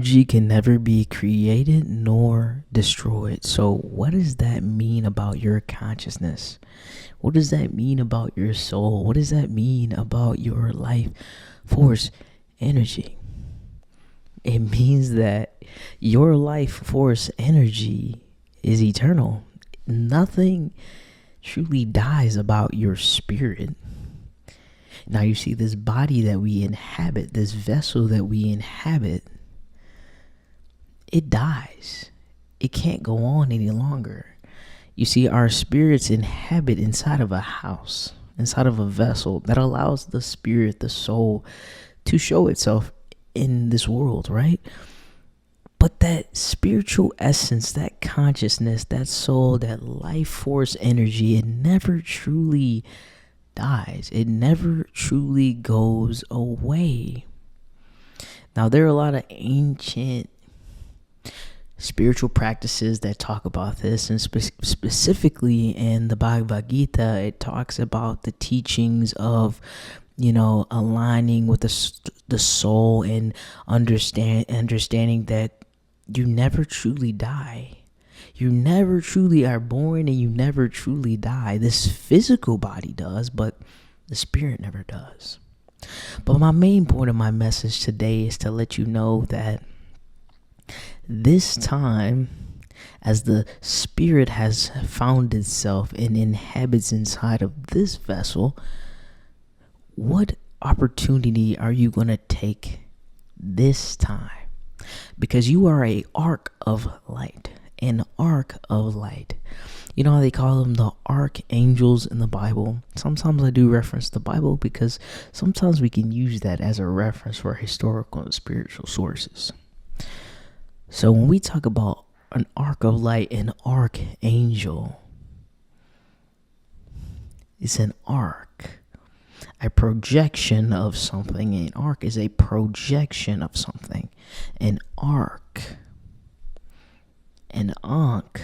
Energy can never be created nor destroyed. So, what does that mean about your consciousness? What does that mean about your soul? What does that mean about your life force energy? It means that your life force energy is eternal. Nothing truly dies about your spirit. Now, you see, this body that we inhabit, this vessel that we inhabit, it dies. It can't go on any longer. You see, our spirits inhabit inside of a house, inside of a vessel that allows the spirit, the soul, to show itself in this world, right? But that spiritual essence, that consciousness, that soul, that life force energy, it never truly dies. It never truly goes away. Now, there are a lot of ancient spiritual practices that talk about this, and specifically in the Bhagavad Gita, it talks about the teachings of, aligning with the soul and understanding that you never truly die. You never truly are born, and you never truly die. This physical body does, but the spirit never does. But my main point of my message today is to let you know that this time, as the spirit has found itself and inhabits inside of this vessel, what opportunity are you going to take this time? Because you are an arc of light. An arc of light. You know how they call them the archangels in the Bible? Sometimes I do reference the Bible because sometimes we can use that as a reference for historical and spiritual sources. So when we talk about an arc of light, an archangel, it's an arc, a projection of something. An arc is a projection of something. An arc, an ankh,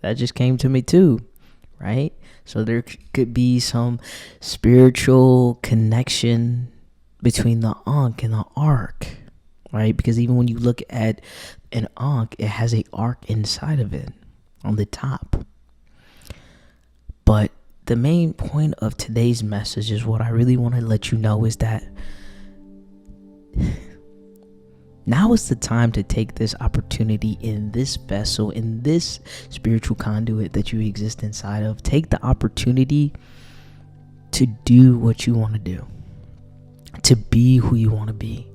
that just came to me too, right? So there could be some spiritual connection between the ankh and the arc, right? Because even when you look at an ankh, it has an arc inside of it on the top. But the main point of today's message is what I really want to let you know is that now is the time to take this opportunity in this vessel, in this spiritual conduit that you exist inside of. Take the opportunity to do what you want to do, to be who you want to be,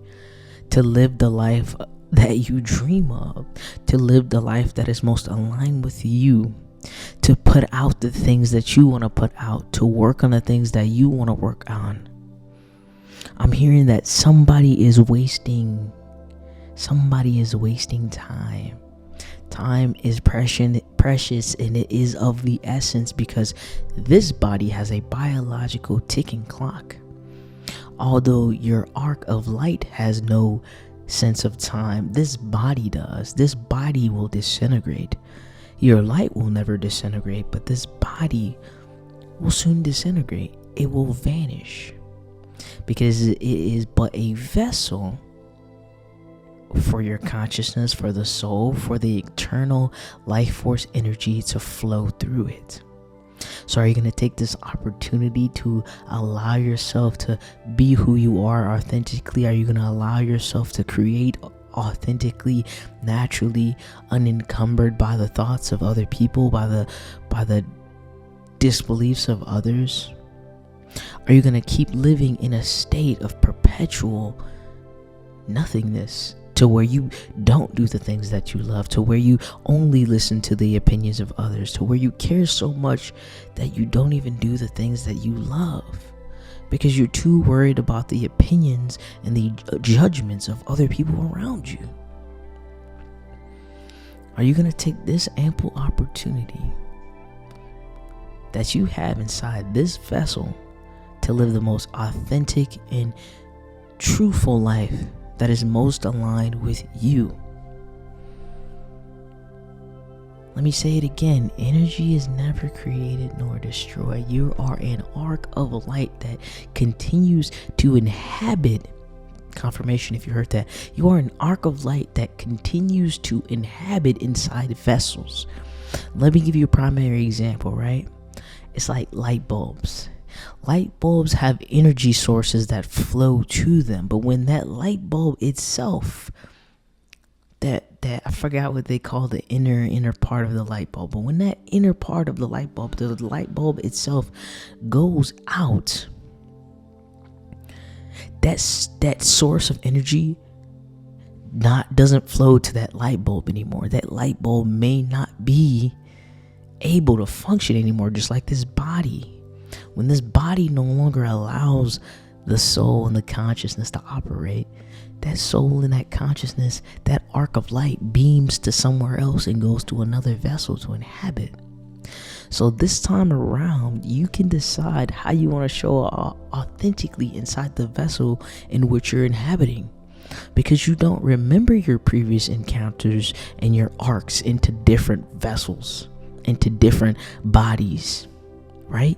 to live the life that you dream of, to live the life that is most aligned with you, to put out the things that you want to put out, to work on the things that you want to work on. I'm hearing that somebody is wasting time. Time is precious, and it is of the essence because this body has a biological ticking clock. Although your arc of light has no sense of time, this body does. This body will disintegrate. Your light will never disintegrate, but this body will soon disintegrate. It will vanish because it is but a vessel for your consciousness, for the soul, for the eternal life force energy to flow through it. So are you going to take this opportunity to allow yourself to be who you are authentically? Are you going to allow yourself to create authentically, naturally, unencumbered by the thoughts of other people, by the disbeliefs of others? Are you going to keep living in a state of perpetual nothingness, to where you don't do the things that you love, to where you only listen to the opinions of others, to where you care so much that you don't even do the things that you love because you're too worried about the opinions and the judgments of other people around you? Are you going to take this ample opportunity that you have inside this vessel to live the most authentic and truthful life that is most aligned with you? Let me say it again. Energy is never created nor destroyed. You are an arc of light that continues to inhabit Confirmation if you heard that. You are an arc of light that continues to inhabit inside vessels. Let me give you a primary example, right? It's like light bulbs. Light bulbs have energy sources that flow to them, but when that light bulb itself, that I forgot what they call the inner part of the light bulb, but when that inner part of the light bulb itself goes out, that source of energy doesn't flow to that light bulb anymore. That light bulb may not be able to function anymore, just like this body. When this body no longer allows the soul and the consciousness to operate, that soul and that consciousness, that arc of light beams to somewhere else and goes to another vessel to inhabit. So this time around, you can decide how you want to show up authentically inside the vessel in which you're inhabiting, because you don't remember your previous encounters and your arcs into different vessels, into different bodies, right?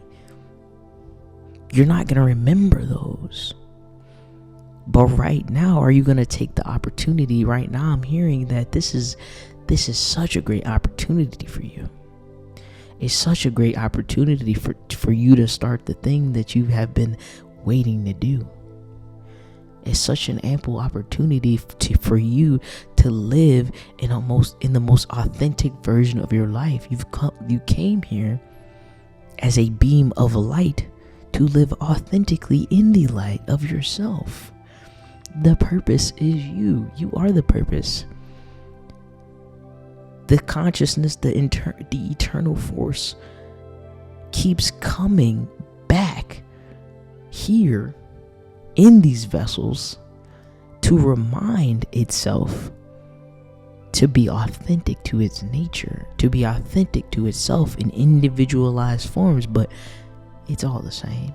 You're not going to remember those. But right now, are you going to take the opportunity? Right now, I'm hearing that this is such a great opportunity for you. It's such a great opportunity for you to start the thing that you have been waiting to do. It's such an ample opportunity for you to live in the most authentic version of your life. You came here as a beam of light to live authentically in the light of yourself. The purpose is you. You are the purpose. The consciousness, the eternal force keeps coming back here in these vessels to remind itself to be authentic to its nature, to be authentic to itself in individualized forms, but it's all the same.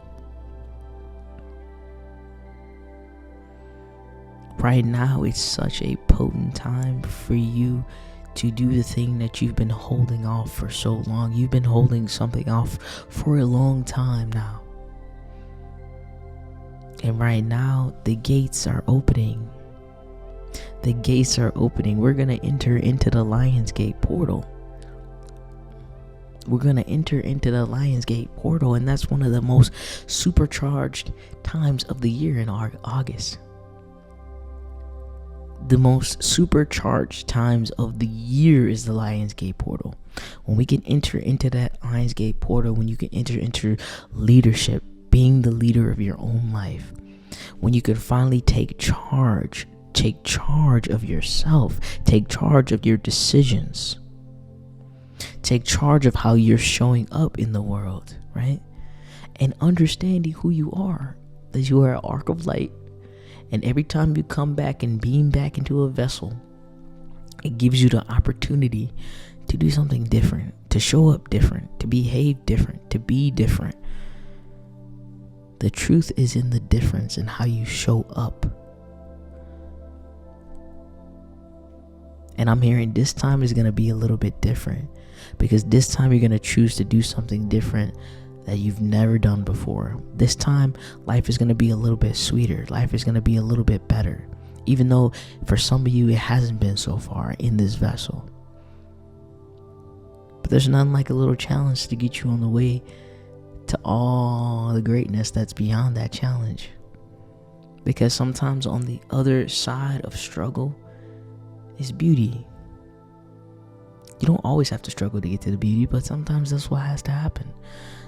Right now, it's such a potent time for you to do the thing that you've been holding off for so long. You've been holding something off for a long time now. And right now, the gates are opening. The gates are opening. We're going to enter into the Lionsgate portal. We're going to enter into the Lionsgate portal, and that's one of the most supercharged times of the year in August. The most supercharged times of the year is the Lionsgate portal. When we can enter into that Lionsgate portal, when you can enter into leadership, being the leader of your own life, when you can finally take charge of yourself, take charge of your decisions, take charge of how you're showing up in the world, right? And understanding who you are, that you are an arc of light. And every time you come back and beam back into a vessel, it gives you the opportunity to do something different, to show up different, to behave different, to be different. The truth is in the difference in how you show up. And I'm hearing this time is going to be a little bit different, because this time you're going to choose to do something different that you've never done before. This time, life is going to be a little bit sweeter. Life is going to be a little bit better, even though for some of you it hasn't been so far in this vessel. But there's nothing like a little challenge to get you on the way to all the greatness that's beyond that challenge. Because sometimes on the other side of struggle is beauty. You don't always have to struggle to get to the beauty, but sometimes that's what has to happen.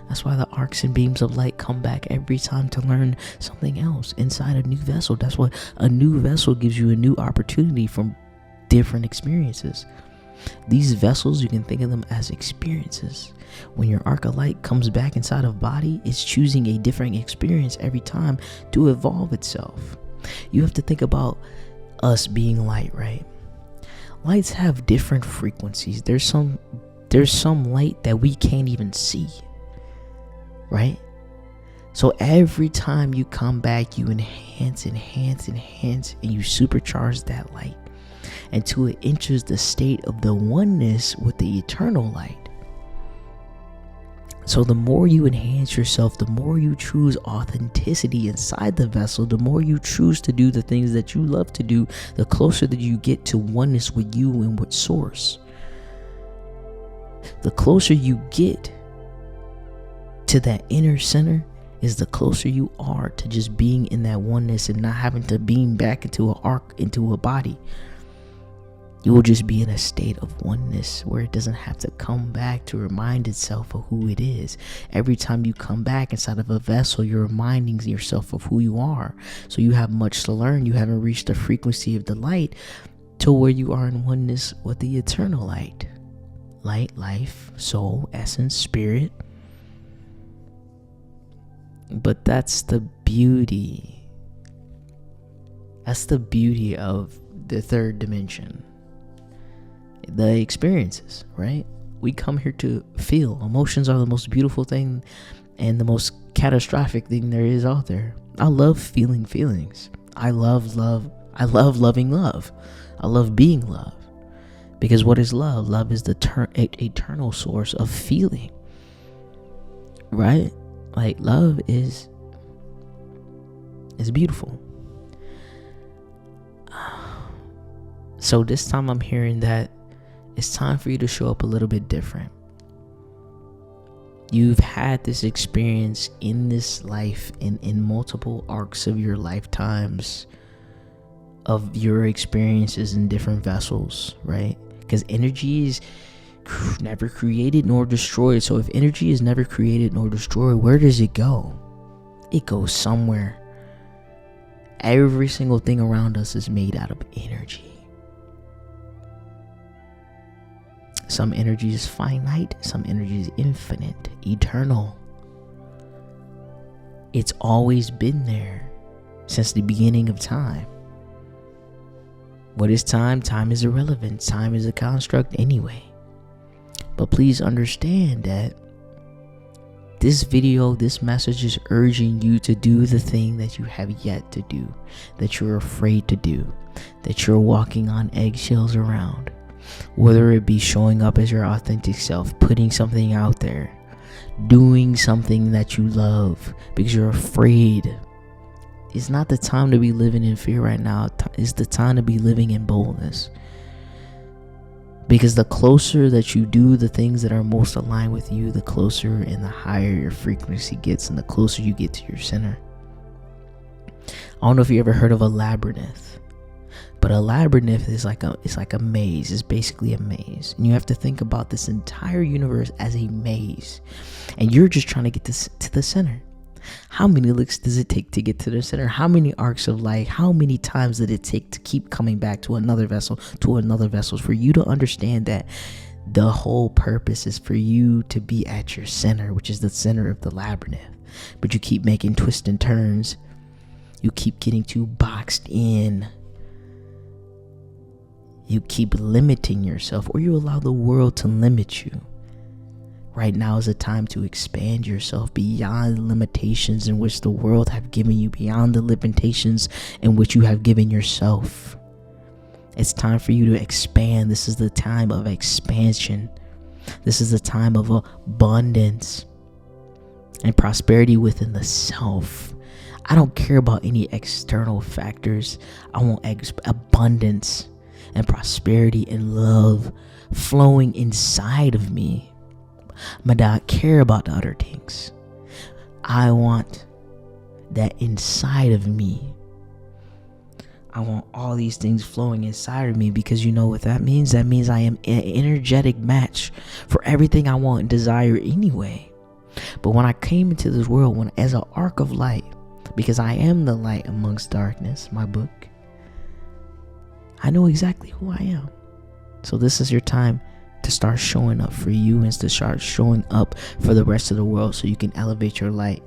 That's why the arcs and beams of light come back every time to learn something else inside a new vessel. That's what a new vessel gives you, a new opportunity from different experiences. These vessels, you can think of them as experiences. When your arc of light comes back inside of body, it's choosing a different experience every time to evolve itself. You have to think about us being light, right? Lights have different frequencies. There's some light that we can't even see, right? So every time you come back, you enhance, and you supercharge that light until it enters the state of the oneness with the eternal light. So the more you enhance yourself, the more you choose authenticity inside the vessel, the more you choose to do the things that you love to do, the closer that you get to oneness with you and with source. The closer you get to that inner center is the closer you are to just being in that oneness and not having to beam back into a body. You will just be in a state of oneness where it doesn't have to come back to remind itself of who it is. Every time you come back inside of a vessel, you're reminding yourself of who you are. So you have much to learn. You haven't reached the frequency of the light to where you are in oneness with the eternal light. Light, life, soul, essence, spirit. But that's the beauty. That's the beauty of the third dimension. The experiences, right? We come here to feel. Emotions are the most beautiful thing and the most catastrophic thing there is out there. I love feeling feelings. I love love. I love loving love. I love being love. Because what is love? Love is the eternal source of feeling, right? Like love is beautiful. So this time I'm hearing that it's time for you to show up a little bit different. You've had this experience in this life, in multiple arcs of your lifetimes, of your experiences in different vessels, right? Because energy is never created nor destroyed. So if energy is never created nor destroyed, where does it go? It goes somewhere. Every single thing around us is made out of energy. Some energy is finite, some energy is infinite, eternal. It's always been there since the beginning of time. What is time? Time is irrelevant. Time is a construct anyway. But please understand that this video, this message is urging you to do the thing that you have yet to do, that you're afraid to do, that you're walking on eggshells around. Whether it be showing up as your authentic self, putting something out there, doing something that you love because you're afraid. It's not the time to be living in fear right now. It's the time to be living in boldness. Because the closer that you do the things that are most aligned with you, the closer and the higher your frequency gets and the closer you get to your center. I don't know if you ever heard of a labyrinth. But a labyrinth is like a maze. It's basically a maze. And you have to think about this entire universe as a maze. And you're just trying to get this to the center. How many licks does it take to get to the center? How many arcs of light? How many times did it take to keep coming back to another vessel, for you to understand that the whole purpose is for you to be at your center, which is the center of the labyrinth. But you keep making twists and turns. You keep getting too boxed in. You keep limiting yourself, or you allow the world to limit you. Right now is a time to expand yourself beyond the limitations in which the world have given you, beyond the limitations in which you have given yourself. It's time for you to expand. This is the time of expansion. This is the time of abundance and prosperity within the self. I don't care about any external factors. I want abundance and prosperity and love flowing inside of me. But I don't care about the other things. I want that inside of me. I want all these things flowing inside of me, because you know what that means? That means I am an energetic match for everything I want and desire anyway. But when I came into this world, as an arc of light, because I am the light amongst darkness, my book, I know exactly who I am. So this is your time to start showing up for you and to start showing up for the rest of the world, so you can elevate your light,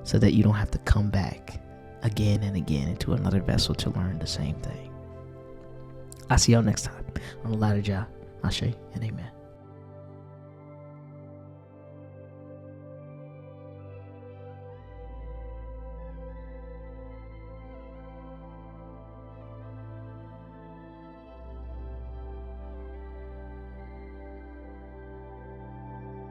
so that you don't have to come back again and again into another vessel to learn the same thing. I'll see y'all next time on the Ladder Jah. Ashe and amen.